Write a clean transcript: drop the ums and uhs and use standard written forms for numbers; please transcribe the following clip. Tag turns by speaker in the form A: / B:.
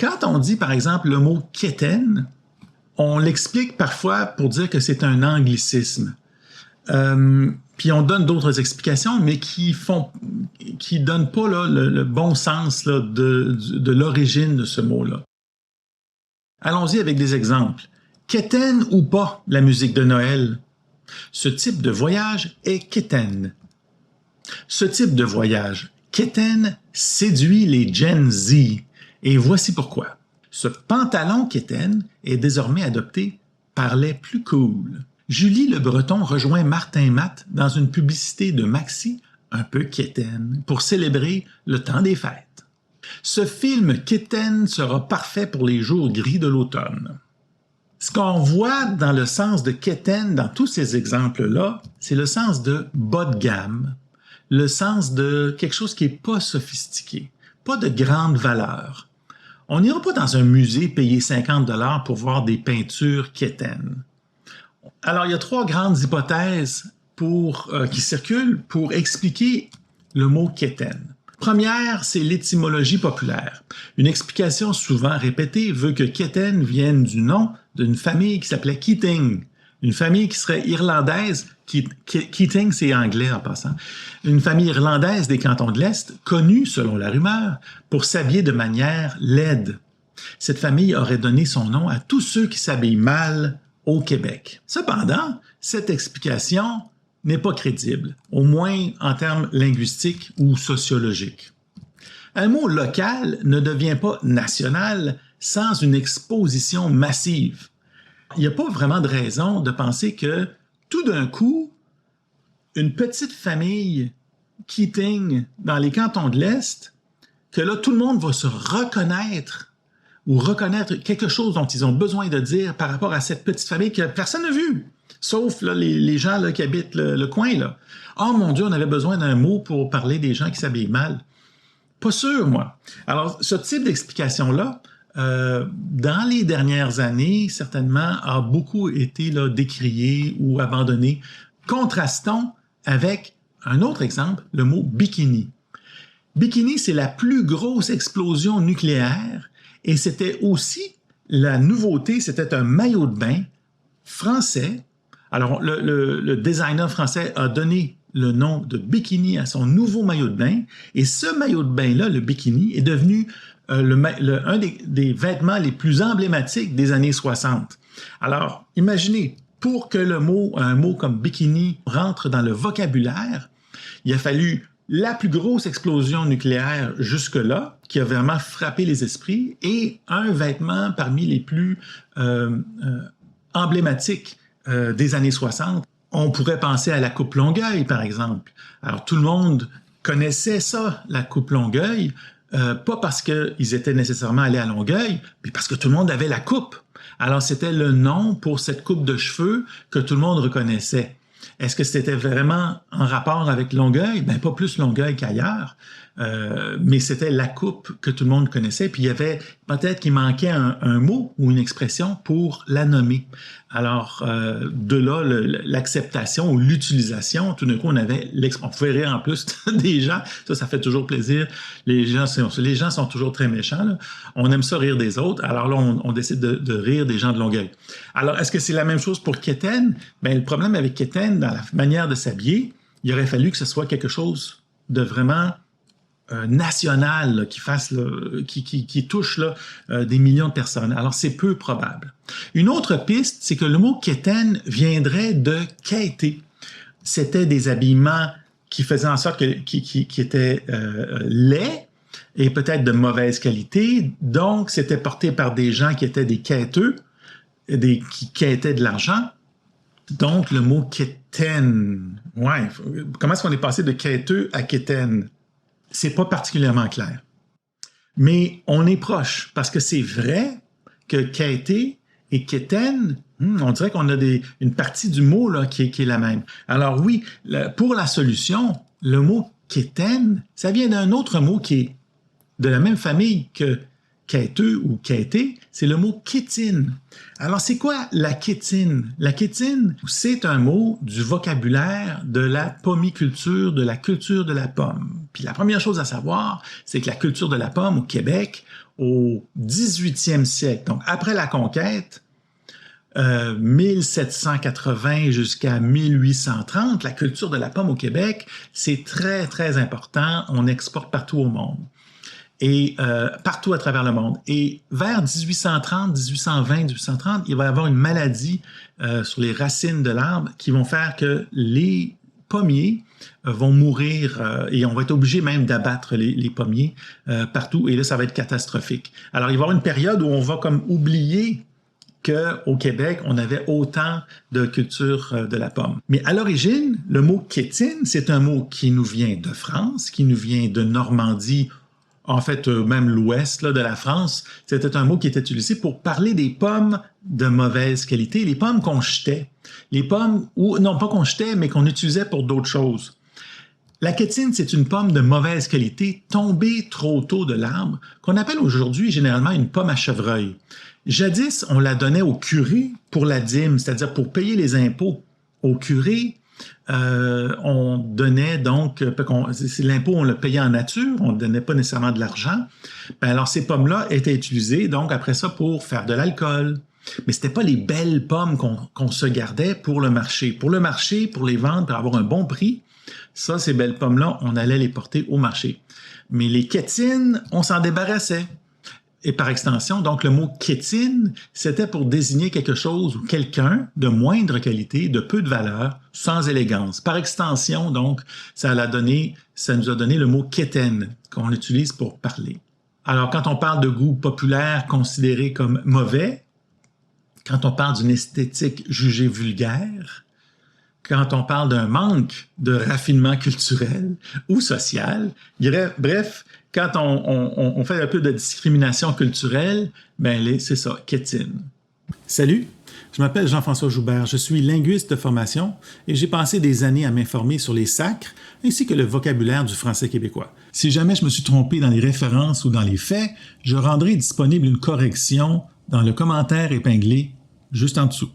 A: Quand on dit, par exemple, le mot « quétaine », on l'explique parfois pour dire que c'est un anglicisme. Puis on donne d'autres explications, mais qui donnent pas là, le bon sens là, de l'origine de ce mot-là. Allons-y avec des exemples. Quétaine ou pas la musique de Noël? Ce type de voyage est quétaine. Ce type de voyage, quétaine, séduit les Gen Z. Et voici pourquoi. Ce pantalon quétaine est désormais adopté par les plus cool. Julie Le Breton rejoint Martin Matt dans une publicité de Maxi un peu quétaine pour célébrer le temps des fêtes. Ce film quétaine sera parfait pour les jours gris de l'automne. Ce qu'on voit dans le sens de quétaine dans tous ces exemples-là, c'est le sens de bas de gamme, le sens de quelque chose qui n'est pas sophistiqué, pas de grande valeur. On n'ira pas dans un musée payer 50 $ pour voir des peintures quétaines. Alors, il y a 3 grandes hypothèses qui circulent pour expliquer le mot quétaine. Première, c'est l'étymologie populaire. Une explication souvent répétée veut que quétaine vienne du nom d'une famille qui s'appelait Keating, une famille qui serait irlandaise. Keating, c'est anglais en passant. Une famille irlandaise des cantons de l'Est, connue, selon la rumeur, pour s'habiller de manière laide. Cette famille aurait donné son nom à tous ceux qui s'habillent mal au Québec. Cependant, cette explication n'est pas crédible, au moins en termes linguistiques ou sociologiques. Un mot local ne devient pas national sans une exposition massive. Il n'y a pas vraiment de raison de penser que, tout d'un coup, une petite famille Keating dans les cantons de l'Est, que là, tout le monde va se reconnaître ou reconnaître quelque chose dont ils ont besoin de dire par rapport à cette petite famille que personne n'a vue, sauf là, les gens là, qui habitent le coin. Là. Oh mon Dieu, on avait besoin d'un mot pour parler des gens qui s'habillent mal. Pas sûr, moi. Alors, ce type d'explication-là, dans les dernières années, certainement, a beaucoup été là, décrié ou abandonné. Contrastons avec un autre exemple, le mot bikini. Bikini, c'est la plus grosse explosion nucléaire et c'était aussi la nouveauté, c'était un maillot de bain français. Alors, le designer français a donné le nom de bikini à son nouveau maillot de bain et ce maillot de bain-là, le bikini, est devenu un des vêtements les plus emblématiques des années 60. Alors, imaginez, pour que un mot comme bikini rentre dans le vocabulaire, il a fallu la plus grosse explosion nucléaire jusque-là, qui a vraiment frappé les esprits, et un vêtement parmi les plus emblématiques des années 60. On pourrait penser à la coupe Longueuil, par exemple. Alors, tout le monde connaissait ça, la coupe Longueuil, pas parce qu'ils étaient nécessairement allés à Longueuil, mais parce que tout le monde avait la coupe. Alors, c'était le nom pour cette coupe de cheveux que tout le monde reconnaissait. Est-ce que c'était vraiment en rapport avec Longueuil? Ben, pas plus Longueuil qu'ailleurs, mais c'était la coupe que tout le monde connaissait. Puis il y avait peut-être qu'il manquait un mot ou une expression pour la nommer. Alors, de là, l'acceptation ou l'utilisation, tout d'un coup, on pouvait rire en plus des gens. Ça fait toujours plaisir. Les gens sont toujours très méchants, là. On aime ça rire des autres. Alors là, on décide de rire des gens de Longueuil. Alors, est-ce que c'est la même chose pour quétaine? Ben, le problème avec quétaine, dans la manière de s'habiller, il aurait fallu que ce soit quelque chose de vraiment national là, qui touche là, des millions de personnes. Alors, c'est peu probable. Une autre piste, c'est que le mot quétaine viendrait de quêter. C'était des habillements qui faisaient en sorte qui étaient laids et peut-être de mauvaise qualité. Donc, c'était porté par des gens qui étaient des quêteux, qui quêtaient de l'argent. Donc, le mot quétaine. Ouais. Comment est-ce qu'on est passé de quêteux à quétaine? C'est pas particulièrement clair. Mais on est proche, parce que c'est vrai que quêter et quétaine, on dirait qu'on a une partie du mot là, qui est la même. Alors oui, pour la solution, le mot quétaine, ça vient d'un autre mot qui est de la même famille que quêteux ou quêter, c'est le mot kétine. Alors, c'est quoi la kétine? La kétine, c'est un mot du vocabulaire de la pomiculture, de la culture de la pomme. Puis la première chose à savoir, c'est que la culture de la pomme au Québec, au 18e siècle, donc après la conquête, 1780 jusqu'à 1830, la culture de la pomme au Québec, c'est très, très important. On exporte partout au monde et partout à travers le monde. Et vers 1830, 1820, 1830, il va y avoir une maladie sur les racines de l'arbre qui vont faire que les pommiers vont mourir et on va être obligé même d'abattre les pommiers partout. Et là, ça va être catastrophique. Alors, il va y avoir une période où on va comme oublier qu'au Québec, on avait autant de culture de la pomme. Mais à l'origine, le mot kétine, c'est un mot qui nous vient de France, qui nous vient de Normandie, en fait, même l'ouest de la France. C'était un mot qui était utilisé pour parler des pommes de mauvaise qualité, les pommes qu'on jetait. Les pommes, ou non pas qu'on jetait, mais qu'on utilisait pour d'autres choses. La kétine, c'est une pomme de mauvaise qualité tombée trop tôt de l'arbre, qu'on appelle aujourd'hui généralement une pomme à chevreuil. Jadis, on la donnait au curé pour la dîme, c'est-à-dire pour payer les impôts. Au curé, on donnait donc, l'impôt, on le payait en nature, on ne donnait pas nécessairement de l'argent. Alors, ces pommes-là étaient utilisées, donc, après ça, pour faire de l'alcool. Mais c'était pas les belles pommes qu'on se gardait pour le marché. Pour le marché, pour les vendre, pour avoir un bon prix, ça, ces belles pommes-là, on allait les porter au marché. Mais les kétines, on s'en débarrassait. Et par extension, donc le mot kétine, c'était pour désigner quelque chose ou quelqu'un de moindre qualité, de peu de valeur, sans élégance. Par extension, donc, ça nous a donné le mot kéten, qu'on utilise pour parler. Alors, quand on parle de goût populaire considéré comme mauvais, quand on parle d'une esthétique jugée vulgaire, quand on parle d'un manque de raffinement culturel ou social, bref, quand on fait un peu de discrimination culturelle, ben c'est ça, kétine. Salut, je m'appelle Jean-François Joubert, je suis linguiste de formation et j'ai passé des années à m'informer sur les sacres ainsi que le vocabulaire du français québécois. Si jamais je me suis trompé dans les références ou dans les faits, je rendrai disponible une correction dans le commentaire épinglé juste en dessous.